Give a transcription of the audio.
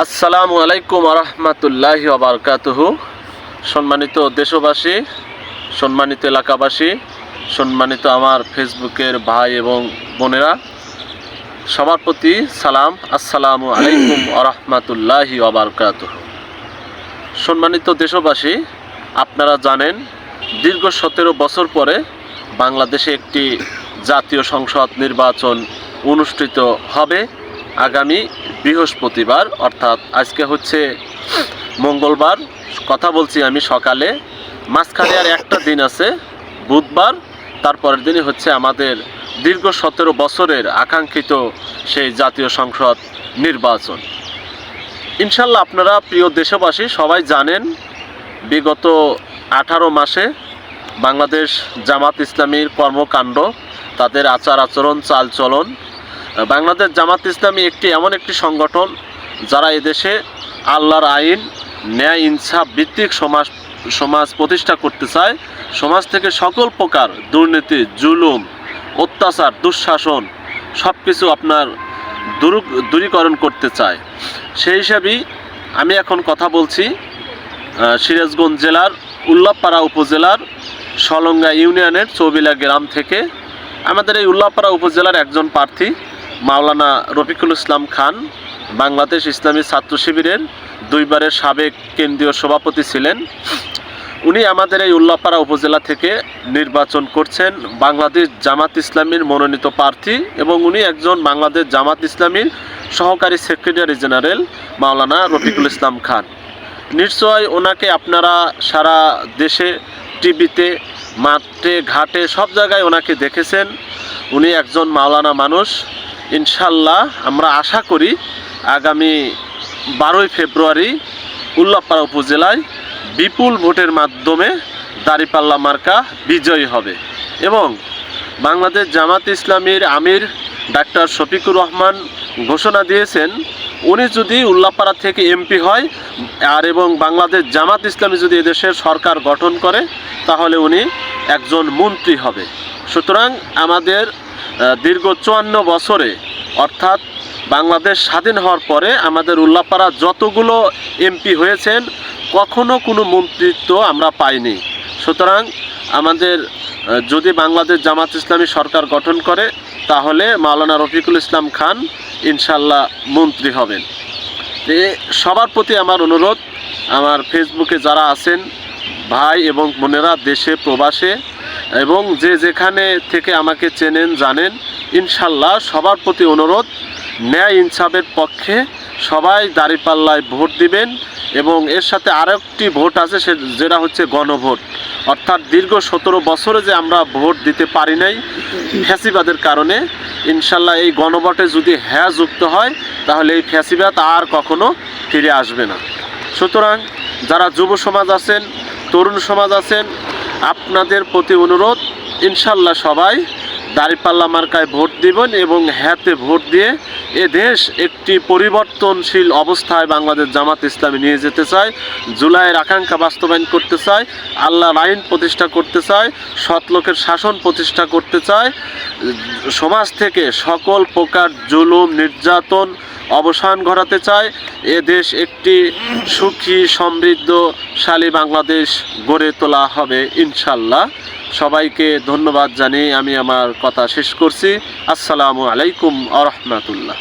আসসালামু আলাইকুম রহমতুল্লাহি ওয়া বারাকাতুহু। সম্মানিত দেশবাসী, সম্মানিত এলাকাবাসী, সম্মানিত আমার ফেসবুকের ভাই এবং বোনেরা, সবার প্রতি সালাম। আসসালামু আলাইকুম রহমতুল্লাহি ওয়া বারাকাতুহু। সম্মানিত দেশবাসী, আপনারা জানেন দীর্ঘ 17 বছর পরে বাংলাদেশে একটি জাতীয় সংসদ নির্বাচন অনুষ্ঠিত হবে আগামী বৃহস্পতিবার, অর্থাৎ আজকে হচ্ছে মঙ্গলবার, কথা বলছি আমি সকালে। মাঝখানে আর একটা দিন আছে, বুধবার। তারপরের দিনই হচ্ছে আমাদের দীর্ঘ 17 বছরের আকাঙ্ক্ষিত সেই জাতীয় সংসদ নির্বাচন। ইনশাল্লাহ আপনারা প্রিয় দেশবাসী সবাই জানেন, বিগত 18 মাসে বাংলাদেশ জামাত ইসলামীর কর্মকাণ্ড, তাদের আচার আচরণ, চালচলন। বাংলাদেশ জামাত ইসলামী এমন একটি সংগঠন যারা এদেশে আল্লাহর আইন, ন্যায়, ইনসাফ ভিত্তিক সমাজ প্রতিষ্ঠা করতে চায়। সমাজ থেকে সকল প্রকার দুর্নীতি, জুলুম, অত্যাচার, দুঃশাসন সব কিছু আপনার দূরীকরণ করতে চায়। সেই হিসাবেই আমি এখন কথা বলছি সিরাজগঞ্জ জেলার উল্লাপাড়া উপজেলার সলঙ্গা ইউনিয়নের চৌবিলা গ্রাম থেকে। আমাদের এই উল্লাপাড়া উপজেলার একজন প্রার্থী মাওলানা রফিকুল ইসলাম খান, বাংলাদেশ ইসলামী ছাত্র শিবিরের 2 বারের সাবেক কেন্দ্রীয় সভাপতি ছিলেন। উনি আমাদের এই উল্লাপাড়া উপজেলা থেকে নির্বাচন করছেন বাংলাদেশ জামাত ইসলামীর মনোনীত প্রার্থী, এবং উনি একজন বাংলাদেশ জামাত ইসলামীর সহকারী সেক্রেটারি জেনারেল মাওলানা রফিকুল ইসলাম খান। নিশ্চয় ওনাকে আপনারা সারা দেশে, টিভিতে, মাঠে ঘাটে সব জায়গায় ওনাকে দেখেছেন। উনি একজন মাওলানা মানুষ। ইনশাল্লাহ আমরা আশা করি আগামী 12ই ফেব্রুয়ারি উল্লাপাড়া উপজেলায় বিপুল ভোটের মাধ্যমে দাঁড়িপাল্লা মার্কা বিজয়ী হবে। এবং বাংলাদেশ জামাত ইসলামীর আমির ডাক্তার শফিকুর রহমান ঘোষণা দিয়েছেন, উনি যদি উল্লাপাড়া থেকে এমপি হয় এবং বাংলাদেশ জামাত ইসলামী যদি এদেশের সরকার গঠন করে, তাহলে উনি একজন মন্ত্রী হবে। সুতরাং আমাদের দীর্ঘ 54 বছরে, অর্থাৎ বাংলাদেশ স্বাধীন হওয়ার পরে আমাদের উল্লাপাড়া যতগুলো এমপি হয়েছেন, কখনো কোনো মন্ত্রিত্ব আমরা পাইনি। সুতরাং আমাদের যদি বাংলাদেশ জামাত ইসলামী সরকার গঠন করে, তাহলে মাওলানা রফিকুল ইসলাম খান ইনশাল্লাহ মন্ত্রী হবেন। সবার প্রতি আমার অনুরোধ, আমার ফেসবুকে যারা আছেন ভাই এবং বোনেরা, দেশে প্রবাসে এবং যে যেখানে থেকে আমাকে চেনেন জানেন, ইনশাল্লাহ সবার প্রতি অনুরোধ, ন্যায় ইনসাফের পক্ষে সবাই দাঁড়িপাল্লায় ভোট দিবেন। এবং এর সাথে আরেকটি ভোট আছে, যেটা হচ্ছে গণভোট। অর্থাৎ দীর্ঘ 17 বছরে যে আমরা ভোট দিতে পারি নাই ফ্যাসিবাদের কারণে, ইনশাল্লাহ এই গণভোটে যদি হ্যাঁ যুক্ত হয়, তাহলে এই ফ্যাসিবাদ আর কখনো ফিরে আসবে না। সুতরাং যারা যুব সমাজ আছেন, তরুণ সমাজ আছেন, আপনাদের প্রতি অনুরোধ, ইনশাল্লাহ সবাই দাঁড়িপাল্লা মার্কায় ভোট দিবেন এবং হ্যাঁতে ভোট দিয়ে এ দেশ একটি পরিবর্তনশীল অবস্থায় বাংলাদেশ জামাত ইসলামী নিয়ে যেতে চায়। জুলাইয়ের আকাঙ্ক্ষা বাস্তবায়ন করতে চায়, আল্লাহর আইন প্রতিষ্ঠা করতে চায়, সৎ লোকের শাসন প্রতিষ্ঠা করতে চায়, সমাজ থেকে সকল প্রকার জুলুম, নির্যাতন অবসান ঘটাতে চায়। এ দেশ একটি সুখী, সমৃদ্ধশালী বাংলাদেশ গড়ে তোলা হবে ইনশাল্লাহ। সবাইকে ধন্যবাদ জানিয়ে আমি আমার কথা শেষ করছি। আসসালামু আলাইকুম ওয়া রাহমাতুল্লাহ।